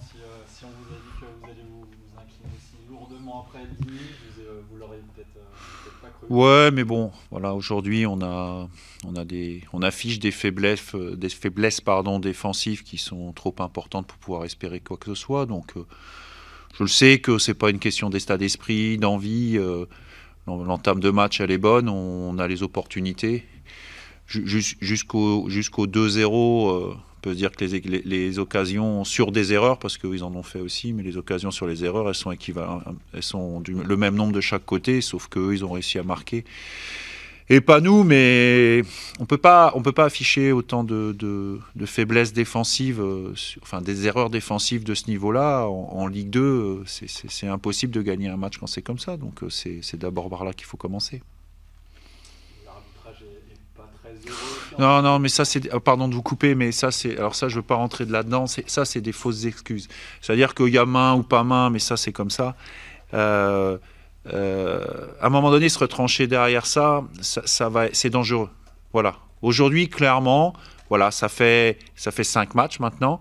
si on vous a dit que vous allez vous incliner aussi lourdement après 10 minutes, vous l'aurez peut-être pas cru. Ouais, mais bon, voilà, aujourd'hui on affiche des faiblesses pardon, défensives qui sont trop importantes pour pouvoir espérer quoi que ce soit. Donc je le sais que c'est pas une question d'état d'esprit, d'envie. L'entame de match elle est bonne, on a les opportunités. Jusqu'au 2-0, on peut se dire que les occasions sur des erreurs, parce qu'ils en ont fait aussi, mais les occasions sur les erreurs, elles sont équivalentes, elles sont le même nombre de chaque côté, sauf qu'eux, ils ont réussi à marquer. Et pas nous, mais on peut pas afficher autant de faiblesses défensives, enfin des erreurs défensives de ce niveau-là en Ligue 2. C'est impossible de gagner un match quand c'est comme ça. Donc c'est d'abord par là qu'il faut commencer. L'arbitrage est pas très heureux aussi Non, non, mais ça, c'est. Pardon de vous couper, mais ça, c'est. Alors, ça, je veux pas rentrer de là-dedans. Ça, c'est des fausses excuses. C'est-à-dire qu'il y a main ou pas main, mais ça, c'est comme ça. Euh, à un moment donné, se retrancher derrière ça va, c'est dangereux. Voilà. Aujourd'hui, clairement, voilà, ça fait 5 matchs maintenant.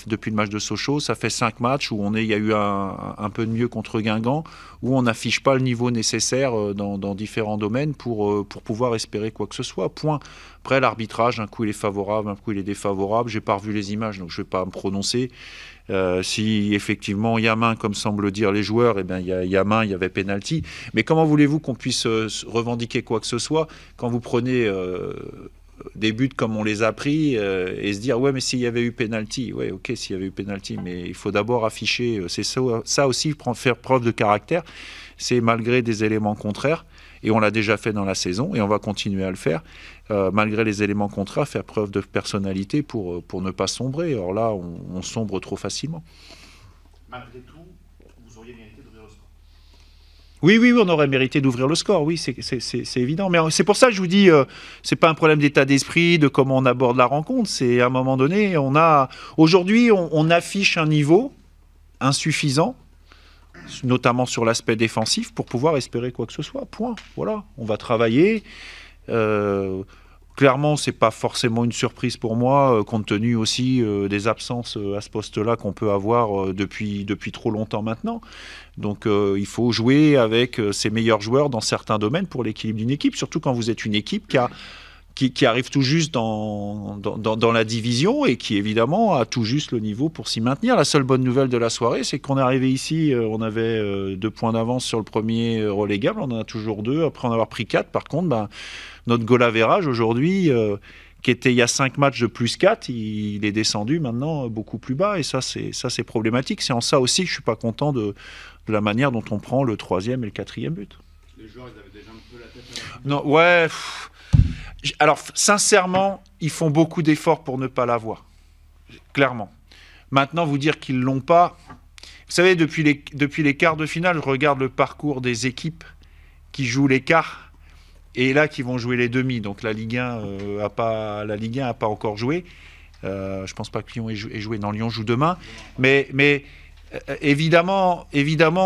Depuis le match de Sochaux, ça fait 5 matchs où il y a eu un peu de mieux contre Guingamp, où on n'affiche pas le niveau nécessaire dans différents domaines pour pouvoir espérer quoi que ce soit. Point. Après, l'arbitrage, un coup il est favorable, un coup il est défavorable. J'ai pas revu les images, donc je vais pas me prononcer. Si effectivement il y a main, comme semblent dire les joueurs, eh bien il y a main, il y avait penalty. Mais comment voulez-vous qu'on puisse revendiquer quoi que ce soit quand vous prenez des buts comme on les a pris et se dire ouais mais s'il y avait eu penalty, ouais ok s'il y avait eu penalty, mais il faut d'abord afficher, c'est ça aussi faire preuve de caractère, c'est malgré des éléments contraires. Et on l'a déjà fait dans la saison et on va continuer à le faire. Malgré les éléments contraires, faire preuve de personnalité pour ne pas sombrer. Or là, on sombre trop facilement. Malgré tout, vous auriez mérité d'ouvrir le score. Oui, oui, oui, on aurait mérité d'ouvrir le score, oui, c'est évident. Mais c'est pour ça que je vous dis, c'est pas un problème d'état d'esprit, de comment on aborde la rencontre. C'est à un moment donné, aujourd'hui, on affiche un niveau insuffisant, notamment sur l'aspect défensif, pour pouvoir espérer quoi que ce soit. Point. Voilà, on va travailler. Clairement, c'est pas forcément une surprise pour moi, compte tenu aussi des absences à ce poste-là qu'on peut avoir depuis trop longtemps maintenant. Donc, il faut jouer avec ses meilleurs joueurs dans certains domaines pour l'équilibre d'une équipe, surtout quand vous êtes une équipe qui arrive tout juste dans la division et qui évidemment a tout juste le niveau pour s'y maintenir. La seule bonne nouvelle de la soirée, c'est qu'on est arrivé ici, on avait 2 points d'avance sur le premier relégable, on en a toujours 2, après en avoir pris 4. Par contre, notre goal average aujourd'hui, qui était il y a 5 matchs de plus 4, il est descendu maintenant beaucoup plus bas, et ça c'est problématique. C'est en ça aussi que je ne suis pas content de la manière dont on prend le 3e et le 4e but. Les joueurs, ils avaient déjà un peu la tête à la coupe. Non, ouais. Alors, sincèrement, ils font beaucoup d'efforts pour ne pas l'avoir. Clairement. Maintenant, vous dire qu'ils ne l'ont pas... Vous savez, depuis les quarts de finale, je regarde le parcours des équipes qui jouent les quarts et là, qui vont jouer les demi. Donc, la Ligue 1 n'a pas encore joué. Je ne pense pas que Lyon ait joué. Non, Lyon joue demain. Mais évidemment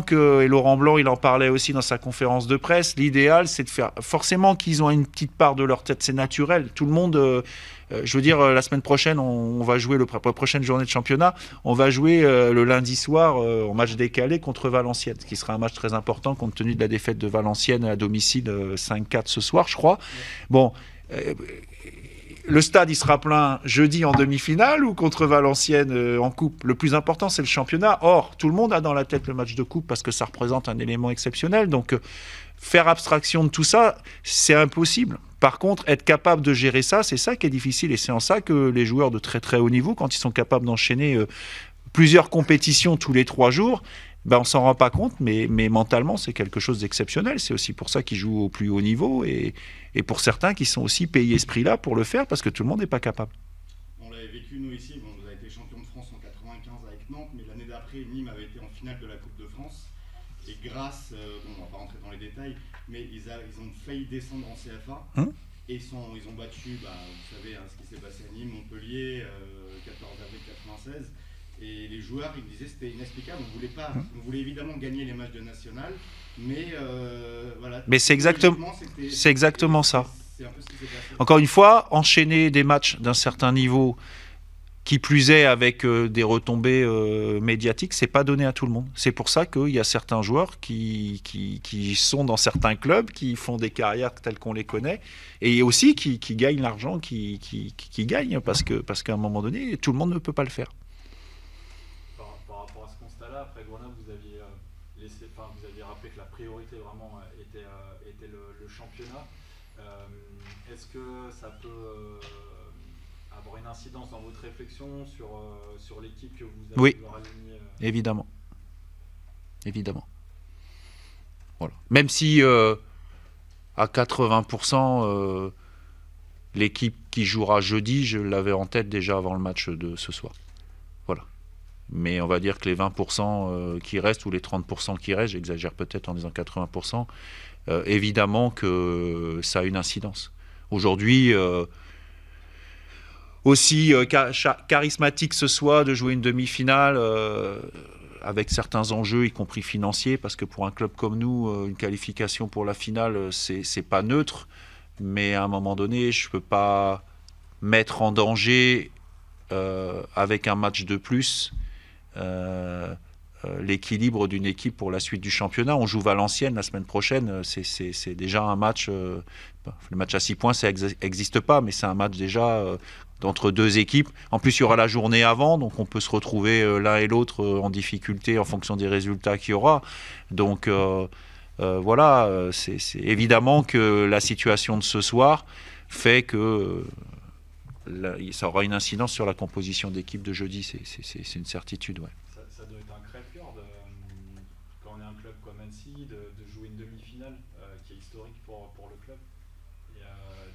que, et Laurent Blanc, il en parlait aussi dans sa conférence de presse, l'idéal, c'est de faire... Forcément qu'ils ont une petite part de leur tête, c'est naturel. Tout le monde... je veux dire, la semaine prochaine, on va jouer, pour la prochaine journée de championnat, on va jouer le lundi soir en match décalé contre Valenciennes, ce qui sera un match très important compte tenu de la défaite de Valenciennes à domicile 5-4 ce soir, je crois. Bon... le stade, il sera plein jeudi en demi-finale ou contre Valenciennes en coupe. Le plus important, c'est le championnat. Or, tout le monde a dans la tête le match de coupe parce que ça représente un élément exceptionnel. Donc, faire abstraction de tout ça, c'est impossible. Par contre, être capable de gérer ça, c'est ça qui est difficile. Et c'est en ça que les joueurs de très très haut niveau, quand ils sont capables d'enchaîner plusieurs compétitions tous les 3 jours, ben on s'en rend pas compte, mais mentalement, c'est quelque chose d'exceptionnel. C'est aussi pour ça qu'ils jouent au plus haut niveau et pour certains qui sont aussi payés ce prix-là pour le faire parce que tout le monde n'est pas capable. On l'avait vécu nous ici, bon, vous avez été champion de France en 95 avec Nantes, mais l'année d'après, Nîmes avait été en finale de la Coupe de France. Et grâce, on va pas rentrer dans les détails, mais ils ont failli descendre en CFA. Et ils ont battu, vous savez ce qui s'est passé à Nîmes, Montpellier, 14 avril 96. Et les joueurs, ils me disaient c'était inexplicable, on voulait évidemment gagner les matchs de national, mais voilà. Mais c'est exactement ça. C'est un peu ce qui s'est passé. Encore une fois, enchaîner des matchs d'un certain niveau Qui plus est, avec des retombées médiatiques, c'est pas donné à tout le monde. C'est pour ça qu'il y a certains joueurs qui sont dans certains clubs, qui font des carrières telles qu'on les connaît, et aussi qui gagnent l'argent, qui gagnent, parce qu'à un moment donné, tout le monde ne peut pas le faire. Par rapport à ce constat-là, après Grenoble, vous aviez rappelé que la priorité vraiment était le championnat. Est-ce que ça peut avoir une incidence dans votre réflexion sur l'équipe que vous allez vouloir aligner Évidemment. Voilà. Même si à 80%, l'équipe qui jouera jeudi, je l'avais en tête déjà avant le match de ce soir. Voilà. Mais on va dire que les 20% qui restent ou les 30% qui restent, j'exagère peut-être en disant 80%, évidemment que ça a une incidence. Aujourd'hui, aussi charismatique ce soit de jouer une demi-finale avec certains enjeux, y compris financiers, parce que pour un club comme nous, une qualification pour la finale, c'est pas neutre. Mais à un moment donné, je peux pas mettre en danger avec un match de plus l'équilibre d'une équipe pour la suite du championnat. On joue Valenciennes la semaine prochaine, c'est déjà un match, le match à 6 points, ça n'existe pas, mais c'est un match déjà entre deux équipes. En plus, il y aura la journée avant, donc on peut se retrouver l'un et l'autre en difficulté en fonction des résultats qu'il y aura. Donc voilà, c'est évidemment que la situation de ce soir fait que ça aura une incidence sur la composition d'équipe de jeudi, c'est une certitude. Ouais. Ça doit être un crève-cœur quand on est un club comme Annecy de jouer une demi-finale qui est historique pour le club et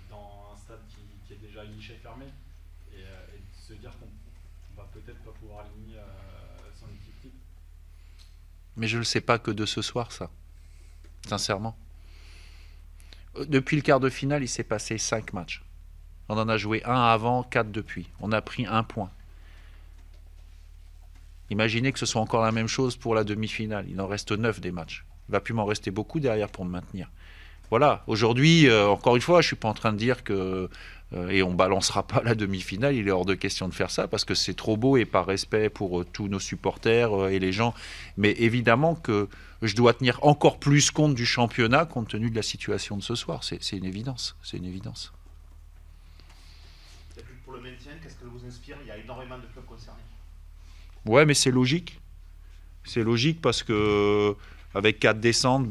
dans un stade qui est déjà à guichet fermé et de se dire qu'on va peut-être pas pouvoir aligner son équipe type. Mais je ne le sais pas que de ce soir, ça. Sincèrement. Depuis le quart de finale, il s'est passé 5 matchs. On en a joué 1 avant, 4 depuis. On a pris 1 point. Imaginez que ce soit encore la même chose pour la demi-finale. Il en reste 9 des matchs. Il va plus m'en rester beaucoup derrière pour me maintenir. Voilà. Aujourd'hui, encore une fois, je ne suis pas en train de dire que... et on ne balancera pas la demi-finale. Il est hors de question de faire ça parce que c'est trop beau et par respect pour tous nos supporters et les gens. Mais évidemment que je dois tenir encore plus compte du championnat compte tenu de la situation de ce soir. C'est une évidence. C'est une évidence. Pour le maintien, qu'est-ce que vous inspire? Il y a énormément de clubs concernés. Ouais, mais c'est logique. C'est logique parce que avec 4 descentes,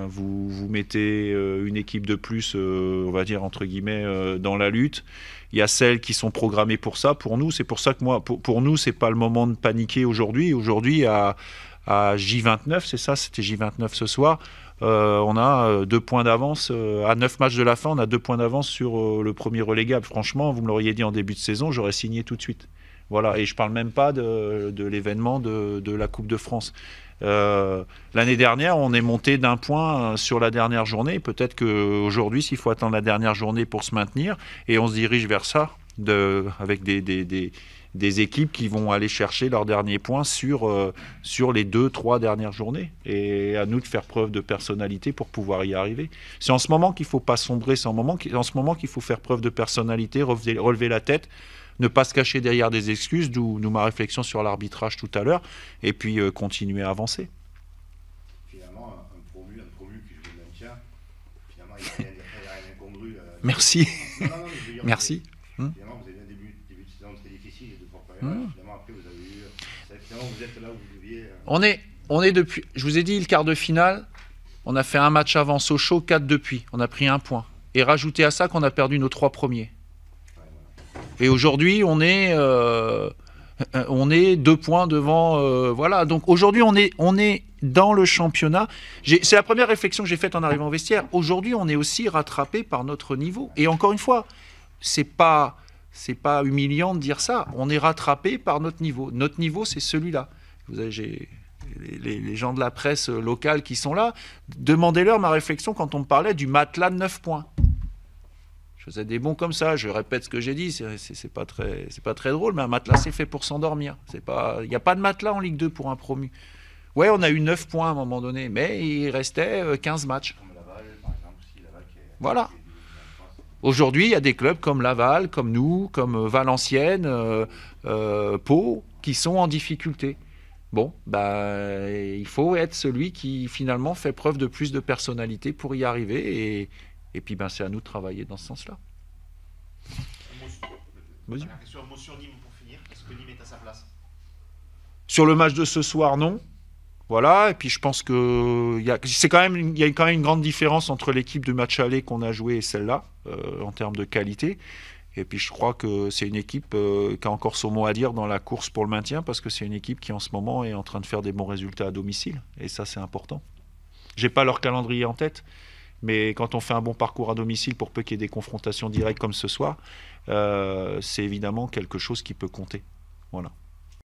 vous mettez une équipe de plus, on va dire entre guillemets, dans la lutte. Il y a celles qui sont programmées pour ça. Pour nous, c'est pour ça que pour nous, c'est pas le moment de paniquer aujourd'hui. Aujourd'hui, à J29, c'est ça, c'était J29 ce soir. On a 2 points d'avance. À 9 matchs de la fin, on a 2 points d'avance sur le premier relégable. Franchement, vous me l'auriez dit en début de saison, j'aurais signé tout de suite. Voilà. Et je ne parle même pas de l'événement de la Coupe de France. L'année dernière, on est monté d'1 point sur la dernière journée. Peut-être qu'aujourd'hui, s'il faut attendre la dernière journée pour se maintenir, et on se dirige vers ça, avec des équipes qui vont aller chercher leurs derniers points sur les 2-3 dernières journées. Et à nous de faire preuve de personnalité pour pouvoir y arriver. C'est en ce moment qu'il ne faut pas sombrer, c'est en ce moment qu'il faut faire preuve de personnalité, relever la tête, ne pas se cacher derrière des excuses, d'où ma réflexion sur l'arbitrage tout à l'heure, et puis continuer à avancer. Finalement, un promu qui joue le maintien, finalement, il n'y a rien d'incongru. Merci. Non, je veux dire, Merci. Finalement, vous avez un début de saison très difficile et de fort période. Finalement, après, vous avez eu. Finalement, vous êtes là où vous deviez. On est depuis. Je vous ai dit, le quart de finale, on a fait un match avant Sochaux, 4 depuis. On a pris 1 point. Et rajouté à ça qu'on a perdu nos 3 premiers. Et aujourd'hui, on est 2 points devant. Voilà. Donc aujourd'hui, on est dans le championnat. C'est la première réflexion que j'ai faite en arrivant au vestiaire. Aujourd'hui, on est aussi rattrapé par notre niveau. Et encore une fois, c'est pas humiliant de dire ça. On est rattrapé par notre niveau. Notre niveau, c'est celui-là. Vous avez, j'ai les gens de la presse locale qui sont là. Demandez-leur ma réflexion quand on me parlait du matelas de 9 points. Je faisais des bons comme ça, je répète ce que j'ai dit, c'est pas très drôle, mais un matelas c'est fait pour s'endormir. Il n'y a pas de matelas en Ligue 2 pour un promu. Ouais, on a eu 9 points à un moment donné, mais il restait 15 matchs. Voilà. Aujourd'hui, il y a des clubs comme Laval, comme nous, comme Valenciennes, Pau, qui sont en difficulté. Bon, il faut être celui qui finalement fait preuve de plus de personnalité pour y arriver. Et puis c'est à nous de travailler dans ce sens-là. Dernière question, un mot sur Nîmes pour finir. Est-ce que Nîmes est à sa place? Sur le match de ce soir, non. Voilà, et puis je pense qu'il y a quand même une grande différence entre l'équipe de match aller qu'on a joué et celle-là, en termes de qualité. Et puis je crois que c'est une équipe qui a encore son mot à dire dans la course pour le maintien, parce que c'est une équipe qui en ce moment est en train de faire des bons résultats à domicile. Et ça, c'est important. J'ai pas leur calendrier en tête, mais quand on fait un bon parcours à domicile, pour peu qu'il y ait des confrontations directes comme ce soir, c'est évidemment quelque chose qui peut compter. Voilà.